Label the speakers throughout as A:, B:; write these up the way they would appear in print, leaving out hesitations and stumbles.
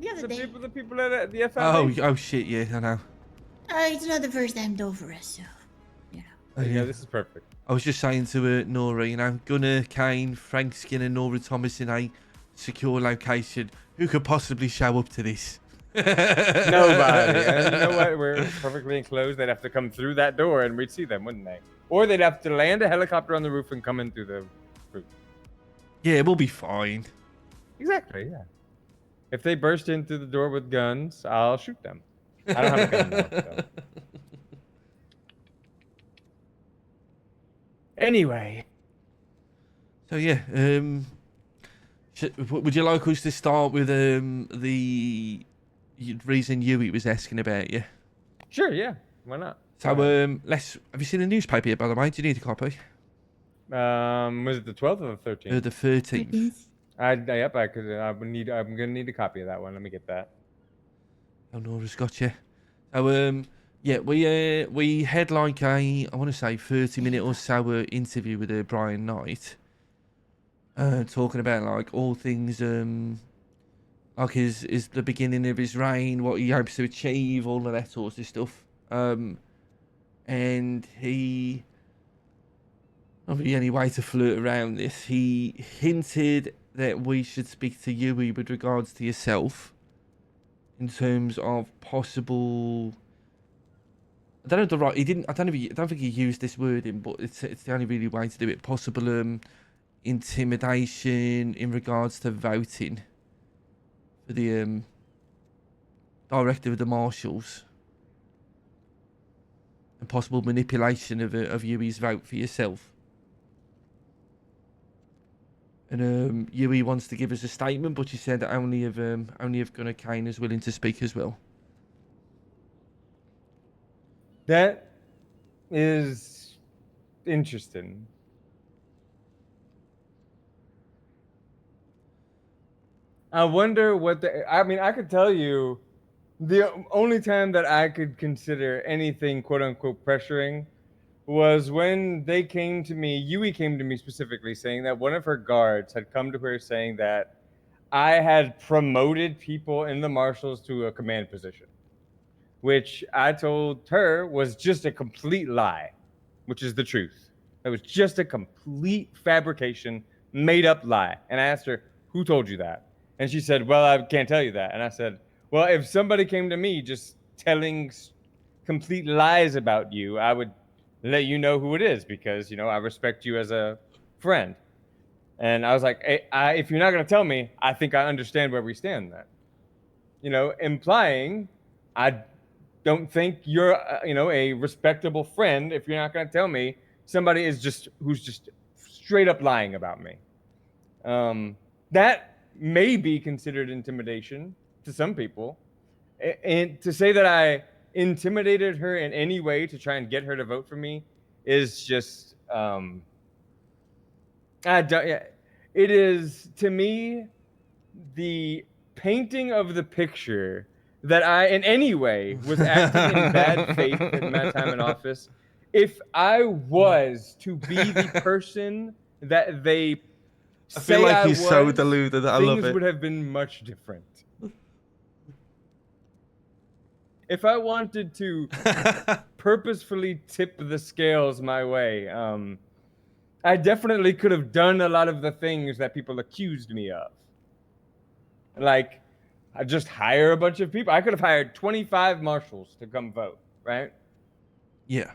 A: The other day.
B: The people at the
C: Oh,
B: FIB.
C: oh shit, yeah, I know.
A: It's not the first time though for us, so you know.
C: Oh,
B: Yeah,
C: yeah.
B: this is perfect.
C: I was just saying to Nora, you know, Gunnar, Kane, Frank Skinner, Nora Thomas in a secure location. Who could possibly show up to this?
B: Nobody. And you know what? We're perfectly enclosed. They'd have to come through that door and we'd see them, wouldn't they? Or they'd have to land a helicopter on the roof and come in through the roof.
C: Yeah, we'll be fine.
B: Exactly, yeah. If they burst in through the door with guns, I'll shoot them. I don't have a gun though, so. Anyway.
C: So yeah, would you like us to start with the reason Yui was asking about you?
B: Sure, yeah. Why not?
C: So have you seen the newspaper yet, by the way? Do you need a copy?
B: Was it the 12th or the 13th?
C: The 13th.
B: Yep, I'm gonna need a copy of that one. Let me get that.
C: Oh, Nora's got you. So yeah, we had like I want to say 30-minute or so interview with Brian Knight, talking about like all things like is the beginning of his reign, what he hopes to achieve, all of that sort of stuff. And he, not really any way to flirt around this. He hinted that we should speak to Yui with regards to yourself, in terms of possible. I don't know the right. He didn't. I don't think he used this wording, but it's the only really way to do it. Possible intimidation in regards to voting for the director of the Marshals, and possible manipulation of Yui's vote for yourself. And Yui wants to give us a statement, but she said that only if Gunnar Kane is willing to speak as well.
B: That is interesting. I wonder what I mean, I could tell you the only time that I could consider anything quote unquote pressuring was when they came to me, Yui came to me specifically saying that one of her guards had come to her saying that I had promoted people in the Marshals to a command position, which I told her was just a complete lie, which is the truth. It was just a complete fabrication, made up lie. And I asked her, who told you that? And she said, well, I can't tell you that. And I said, well, if somebody came to me just telling complete lies about you, I would let you know who it is because, you know, I respect you as a friend. And I was like, hey, if you're not going to tell me, I think I understand where we stand then. You know, implying I don't think you're, you know, a respectable friend if you're not going to tell me somebody is who's just straight up lying about me. That may be considered intimidation to some people. And to say that I intimidated her in any way to try and get her to vote for me is just it is to me the painting of the picture that I in any way was acting in bad faith in my time in office. If I was to be the person that they
C: I feel like he's so deluded. I love it.
B: Things would have been much different. If I wanted to purposefully tip the scales my way, I definitely could have done a lot of the things that people accused me of. Like, I just hire a bunch of people. I could have hired 25 marshals to come vote, right?
C: Yeah.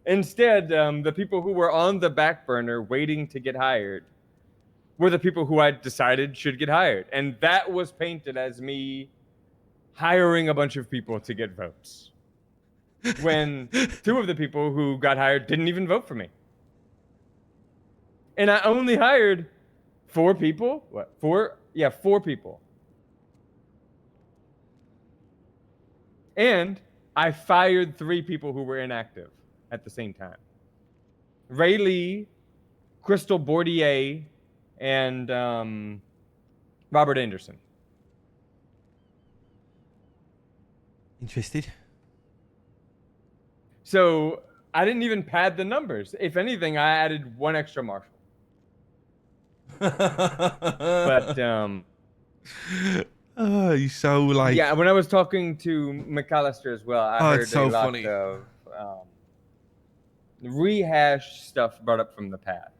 B: Instead, the people who were on the back burner waiting to get hired were the people who I decided should get hired. And that was painted as me hiring a bunch of people to get votes. When 2 of the people who got hired didn't even vote for me. And I only hired 4 people. What? 4? Yeah, 4 people. And I fired 3 people who were inactive at the same time. Ray Lee, Crystal Bordier, and Robert Anderson.
C: Interested?
B: So I didn't even pad the numbers. If anything, I added 1 extra marshal. But
C: Oh, he's so like.
B: Yeah, when I was talking to McAllister as well, I
C: Oh, it's
B: heard a
C: so
B: lot
C: funny.
B: of rehash stuff brought up from the past,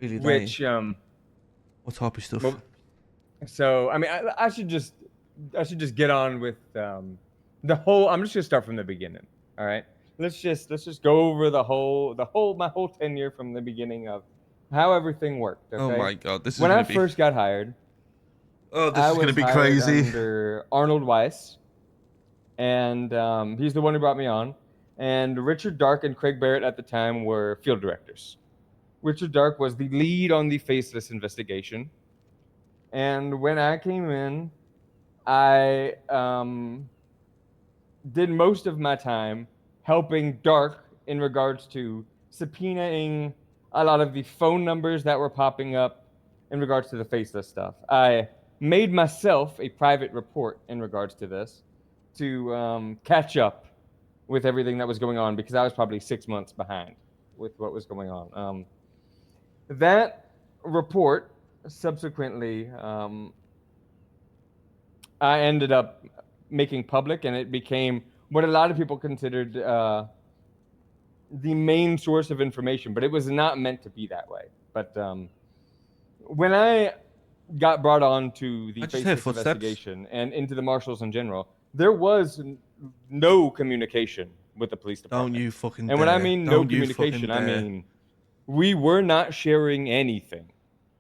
C: Really, they.
B: which
C: What type of stuff?
B: well, so I mean, I should just get on with the whole. I'm just gonna start from the beginning. All right, let's just go over my whole tenure from the beginning of how everything worked.
C: Oh
B: Okay,
C: my god, this is
B: when I
C: gonna be.
B: first got hired,
C: Oh, this
B: I
C: is gonna
B: was
C: be
B: hired
C: crazy.
B: under Arnold Weiss, and he's the one who brought me on. And Richard Dark and Craig Barrett at the time were field directors. Richard Dark was the lead on the Faceless investigation, and when I came in, I did most of my time helping Dark in regards to subpoenaing a lot of the phone numbers that were popping up in regards to the Faceless stuff. I made myself a private report in regards to this to catch up with everything that was going on because I was probably 6 months behind with what was going on. That report subsequently I ended up making public, and it became what a lot of people considered the main source of information, but it was not meant to be that way. But when I got brought on to the
C: I just heard
B: Faceless
C: footsteps.
B: investigation and into the Marshals in general, there was no communication with the police
C: Don't
B: department.
C: you fucking
B: And when I
C: dare.
B: mean no
C: Don't you fucking
B: communication, I
C: dare.
B: mean we were not sharing anything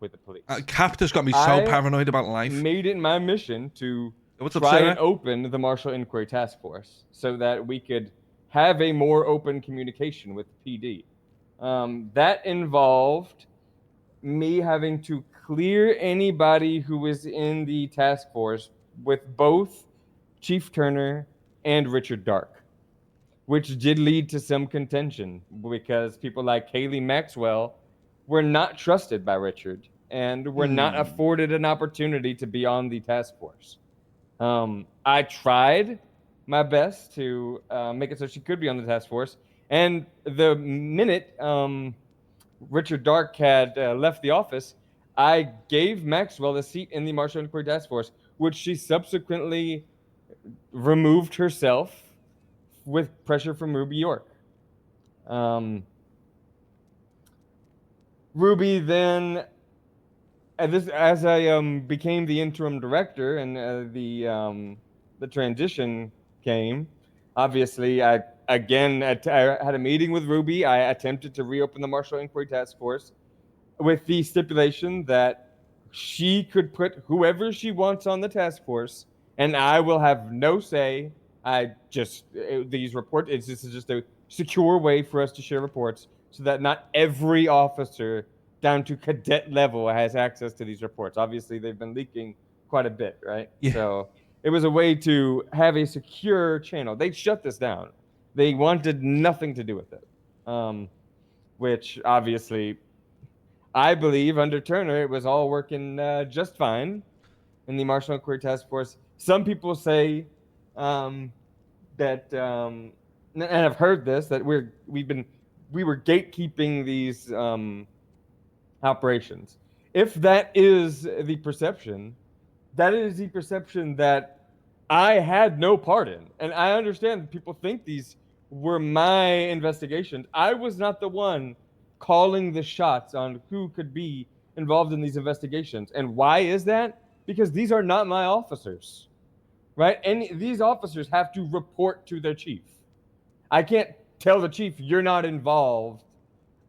B: with the police.
C: Capta's got me so
B: I
C: paranoid about life.
B: made it my mission to
C: What's up,
B: try and
C: Sarah?
B: open the Marshall Inquiry Task Force so that we could have a more open communication with the PD. That involved me having to clear anybody who was in the task force with both Chief Turner and Richard Dark, which did lead to some contention because people like Haley Maxwell were not trusted by Richard and were not afforded an opportunity to be on the task force. I tried my best to make it so she could be on the task force, and the minute Richard Dark had left the office, I gave Maxwell a seat in the Marshall Inquiry Task Force, which she subsequently removed herself with pressure from Ruby York. Ruby then, as I became the interim director and the transition came, obviously I had a meeting with Ruby. I attempted to reopen the Marshall Inquiry Task Force with the stipulation that she could put whoever she wants on the task force, and I will have no say. These reports. This is just a secure way for us to share reports, so that not every officer down to cadet level has access to these reports. Obviously, they've been leaking quite a bit, right?
C: Yeah.
B: So it was a way to have a secure channel. They shut this down. They wanted nothing to do with it, which obviously I believe under Turner, it was all working just fine in the Marshall Inquiry Task Force. Some people say that, and I've heard this, that we were gatekeeping these operations. If that is the perception, that is the perception that I had no part in. And I understand that people think these were my investigations. I was not the one calling the shots on who could be involved in these investigations. And why is that? Because these are not my officers, right? And these officers have to report to their chief. I can't tell the chief, you're not involved.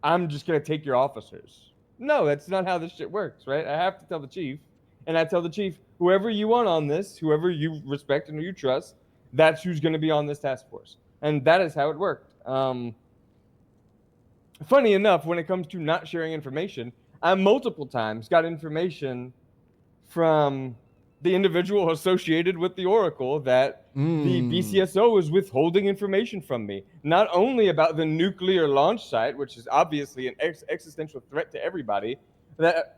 B: I'm just going to take your officers. No, that's not how this shit works, right? I have to tell the chief, and I tell the chief, whoever you want on this, whoever you respect and who you trust, that's who's going to be on this task force. And that is how it worked. Funny enough, when it comes to not sharing information, I multiple times got information from the individual associated with the Oracle that the BCSO is withholding information from me, not only about the nuclear launch site, which is obviously an existential threat to everybody, but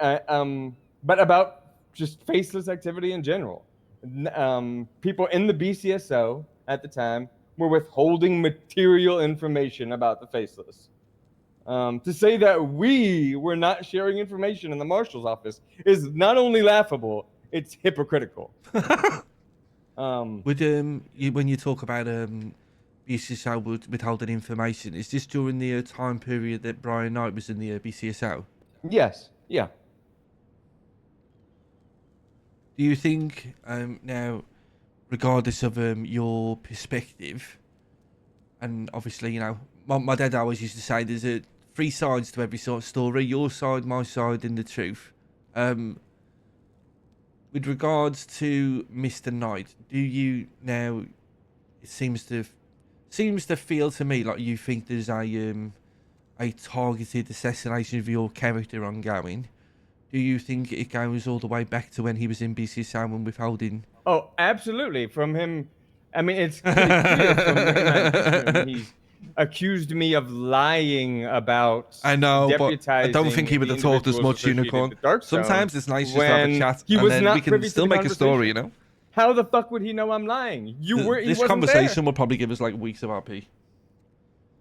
B: about just faceless activity in general. People in the BCSO at the time were withholding material information about the faceless. To say that we were not sharing information in the marshal's office is not only laughable, it's hypocritical.
C: Would when you talk about BCSO withholding information, is this during the time period that Brian Knight was in the BCSO?
B: Yes, yeah.
C: Do you think now, regardless of your perspective, and obviously, you know, my dad always used to say there's three sides to every sort of story: your side, my side, and the truth. With regards to Mr. Knight, do you now? It seems to feel to me like you think there's a targeted assassination of your character ongoing. Do you think it goes all the way back to when he was in BCSO and withholding?
B: Oh, absolutely. From him, I mean, it's pretty clear from in my impeachment, he's accused me of lying about
C: I know, but I don't think he
B: deputizing
C: would
B: the
C: have talked as
B: individuals
C: much,
B: associated
C: Unicorn.
B: with Darkstone
C: Sometimes it's nice just to have a
B: when
C: chat,
B: he
C: and
B: was
C: then
B: not
C: we can
B: privy to
C: still
B: the
C: make a story, you
B: conversation.
C: know?
B: How the fuck would he know I'm lying? He
C: This
B: wasn't
C: conversation
B: there.
C: will probably give us like weeks of RP.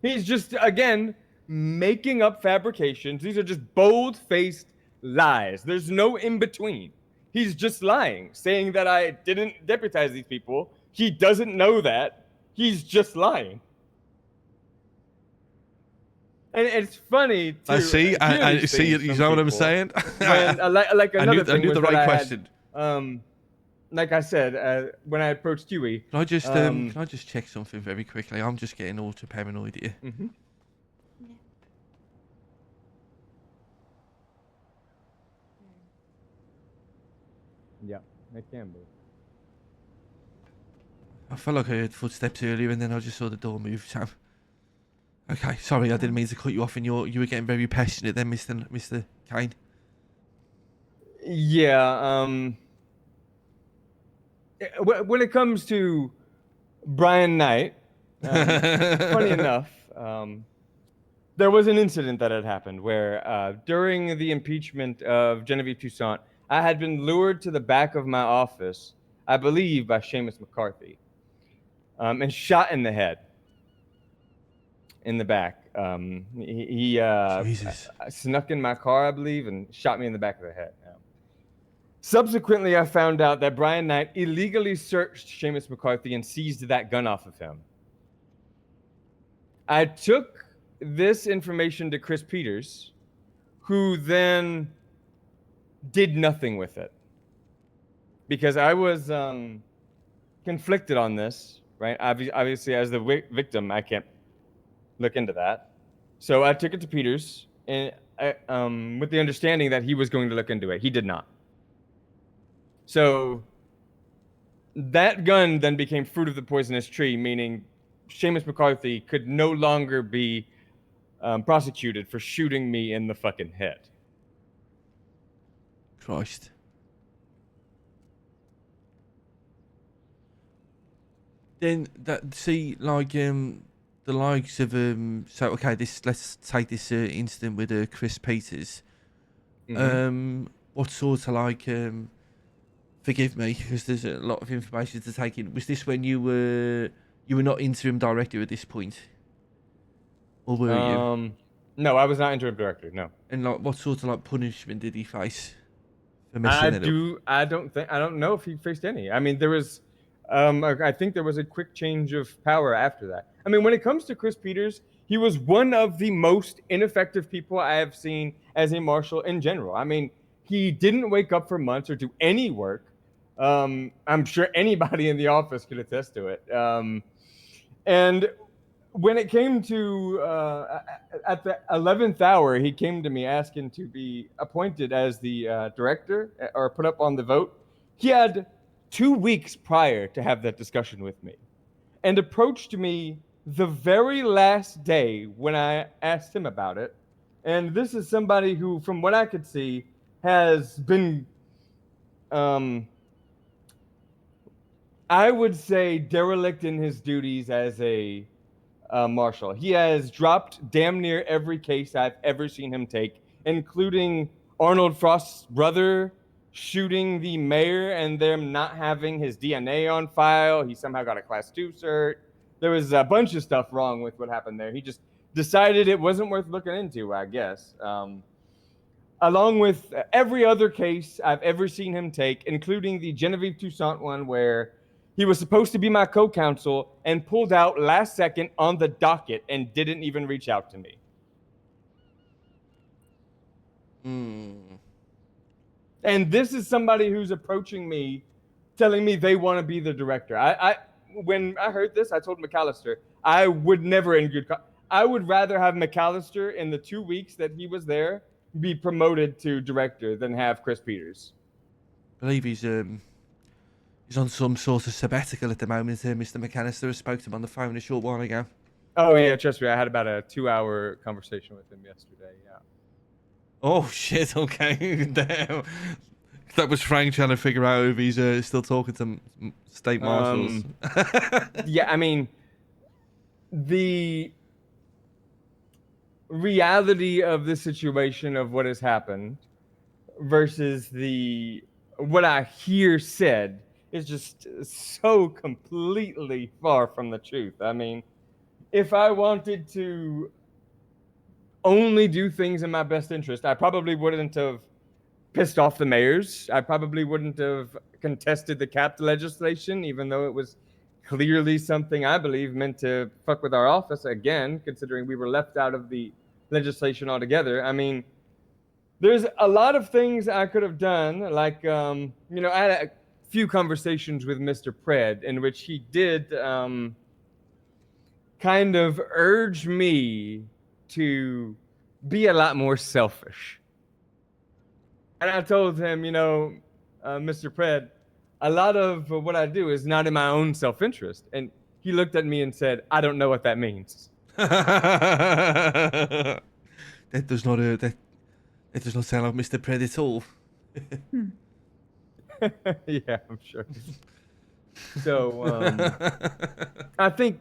B: He's just, again, making up fabrications. These are just bold-faced lies. There's no in-between. He's just lying, saying that I didn't deputize these people. He doesn't know that. He's just lying. And it's funny to
C: I see.
B: hear
C: I
B: these
C: see.
B: things
C: You
B: from
C: know what I'm
B: people
C: saying?
B: when, like another
C: I
B: thing
C: knew
B: was
C: the
B: that
C: right
B: I
C: question.
B: had, like I said, when I approached Huey.
C: Can I just check something very quickly? I'm just getting ultra paranoid here.
B: Mm-hmm. Yeah, it can be.
C: I felt like I heard footsteps earlier, and then I just saw the door move. So, okay, sorry, I didn't mean to cut you off, and you were getting very passionate then, Mr. Kane.
B: Yeah. When it comes to Brian Knight, funny enough, there was an incident that had happened where during the impeachment of Genevieve Toussaint, I had been lured to the back of my office, I believe, by Seamus McCarthy, and shot in the head. In the back. He
C: Jesus.
B: snuck in my car, I believe, and shot me in the back of the head. Subsequently, I found out that Brian Knight illegally searched Seamus McCarthy and seized that gun off of him. I took this information to Chris Peters, who then did nothing with it. Because I was conflicted on this, right? Obviously, as the victim, I can't look into that. So I took it to Peters, and with the understanding that he was going to look into it. He did not. So that gun then became fruit of the poisonous tree, meaning Seamus McCarthy could no longer be prosecuted for shooting me in the fucking head.
C: Christ. Then the likes of so okay, let's take this incident with Chris Peters.
B: Mm-hmm.
C: What sort of forgive me because there's a lot of information to take in. Was this when you were not interim director at this point, or were you?
B: No, I was not interim director. No.
C: And like, what sort of punishment did he face for messing it up?
B: I don't know if he faced any. I mean, there was, I think there was a quick change of power after that. I mean, when it comes to Chris Peters, he was one of the most ineffective people I have seen as a marshal in general. I mean, he didn't wake up for months or do any work. I'm sure anybody in the office could attest to it. And when it came to at the 11th hour, he came to me asking to be appointed as the director or put up on the vote. He had 2 weeks prior to have that discussion with me and approached me the very last day when I asked him about it. And this is somebody who, from what I could see, has been, I would say, derelict in his duties as a marshal. He has dropped damn near every case I've ever seen him take, including Arnold Frost's brother shooting the mayor and them not having his DNA on file. He somehow got a class 2 cert. There was a bunch of stuff wrong with what happened there. He just decided it wasn't worth looking into, I guess. Along with every other case I've ever seen him take, including the Genevieve Toussaint one, where he was supposed to be my co-counsel and pulled out last second on the docket and didn't even reach out to me. And this is somebody who's approaching me, telling me they want to be the director. When I heard this, I told McAllister, I would never I would rather have McAllister in the 2 weeks that he was there be promoted to director than have Chris Peters.
C: I believe he's on some sort of sabbatical at the moment. Mr. McAllister. I spoke to him on the phone a short while ago.
B: Oh yeah, trust me, I had about a 2-hour conversation with him yesterday. Yeah.
C: Oh shit! Okay, damn. That was Frank trying to figure out if he's still talking to state marshals.
B: Yeah, I mean, the reality of the situation of what has happened versus what I hear said is just so completely far from the truth. I mean, if I wanted to only do things in my best interest, I probably wouldn't have pissed off the mayors. I probably wouldn't have contested the cap legislation, even though it was clearly something I believe meant to fuck with our office again, considering we were left out of the legislation altogether. I mean, there's a lot of things I could have done. Like, I had a few conversations with Mr. Pred in which he did kind of urge me to be a lot more selfish. And I told him, Mr. Pred, a lot of what I do is not in my own self-interest. And he looked at me and said, I don't know what that means.
C: That does not sound like Mr. Pred at all.
B: Yeah, I'm sure. So I think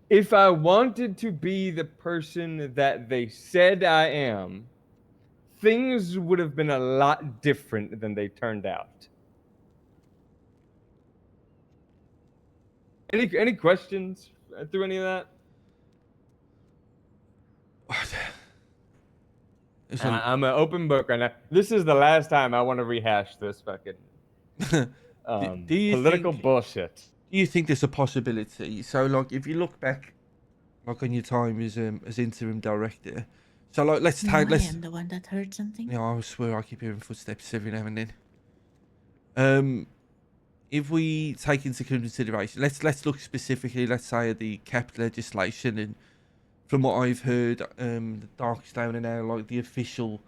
B: if I wanted to be the person that they said I am, things would have been a lot different than they turned out. Any questions through any of that? I'm an open book right now. This is the last time I want to rehash this fucking political bullshit.
C: Do you think there's a possibility? So, like, if you look back, like, on your time as interim director, so, like, let's
A: I am the one that heard something.
C: Yeah, I swear I keep hearing footsteps every now and then. If we take into consideration, let's look specifically, let's say, at the cap legislation, and from what I've heard, the Darkstone are now like the official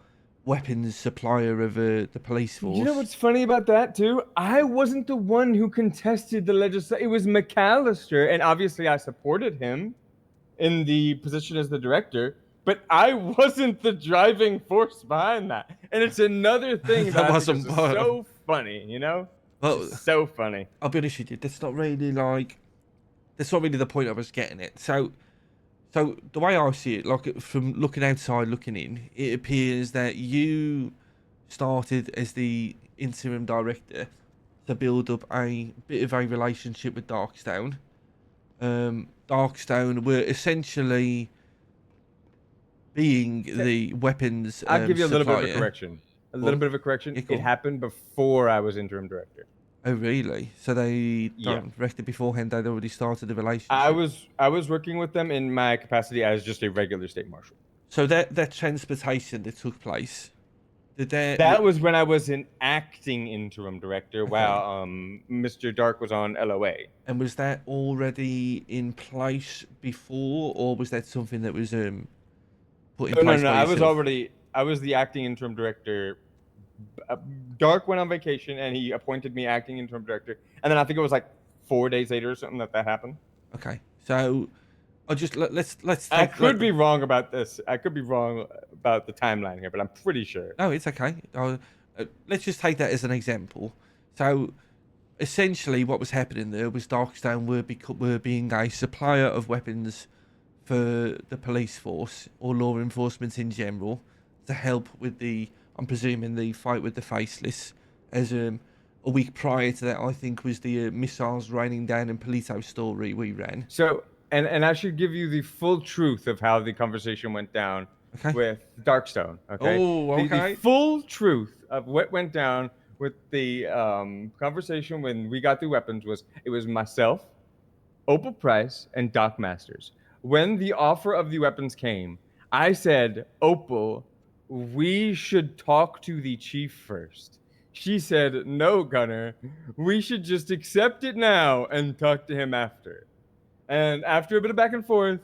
C: weapons supplier of the police force.
B: You know what's funny about that too? I wasn't the one who contested the legislation. It was McAllister, and obviously I supported him in the position as the director, but I wasn't the driving force behind that. And it's another thing that was so funny, Well, so funny.
C: I'll be honest with you, that's not really the point I was getting at. So the way I see it, like, from looking outside, looking in, it appears that you started as the interim director to build up a bit of a relationship with Darkstone. Darkstone were essentially being the weapons
B: I'll give you a little
C: supplier.
B: bit of a correction. It happened before I was interim director.
C: Oh, really? So they directed beforehand, they'd already started the relationship?
B: I was working with them in my capacity as just a regular state marshal.
C: So that transportation that took place,
B: that was when I was an acting interim director, while Mr. Dark was on LOA.
C: And was that already in place before, or was that something that was put in place?
B: No. I was the acting interim director. Dark went on vacation and he appointed me acting interim director, and then I think it was like 4 days later or something that happened.
C: Okay, so I'll just let's.
B: I could be wrong about this. I could be wrong about the timeline here, but I'm pretty sure.
C: No, it's okay. Let's just take that as an example. So essentially, what was happening there was Darkstone were being a supplier of weapons for the police force or law enforcement in general to help with I'm presuming the fight with the Faceless, as a week prior to that, I think, was the missiles raining down in Polito story we ran.
B: So and I should give you the full truth of how the conversation went down
C: Okay.
B: with Darkstone. Okay.
C: Oh,
B: The
C: okay.
B: full truth of what went down with the conversation when we got the weapons was it was myself, Opal Price, and Doc Masters. When the offer of the weapons came, I said, Opal, we should talk to the chief first. She said, no, Gunner, we should just accept it now and talk to him after. And after a bit of back and forth,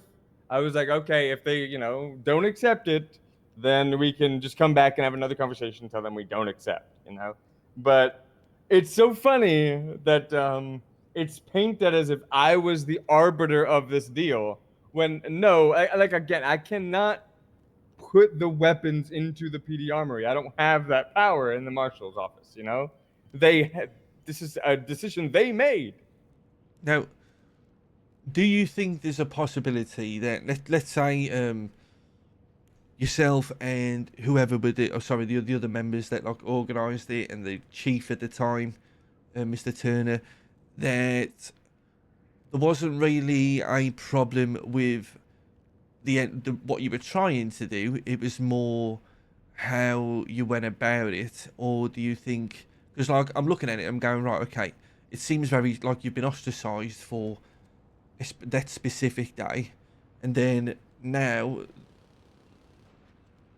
B: I was like, okay, if they, don't accept it, then we can just come back and have another conversation, tell them we don't accept. But it's so funny that it's painted as if I was the arbiter of this deal when no, again, I cannot put the weapons into the PD armory. I don't have that power in the marshal's office. This is a decision they made.
C: Now, do you think there's a possibility that let's say yourself and whoever with it, the other members that like organised it and the chief at the time, Mr. Turner, that there wasn't really a problem with the what you were trying to do. It was more how you went about it, or do you think? Because like I'm looking at it, I'm going right. Okay, it seems very like you've been ostracised for that specific day, and then now.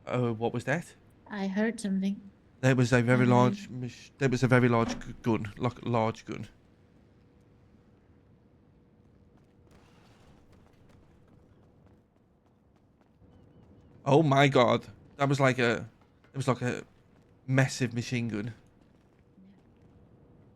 C: Oh, what was that?
A: I heard something.
C: There was a very
A: I-
C: large. There was a very large gun, like large gun. Oh my god, that was like a. It was like a massive machine gun.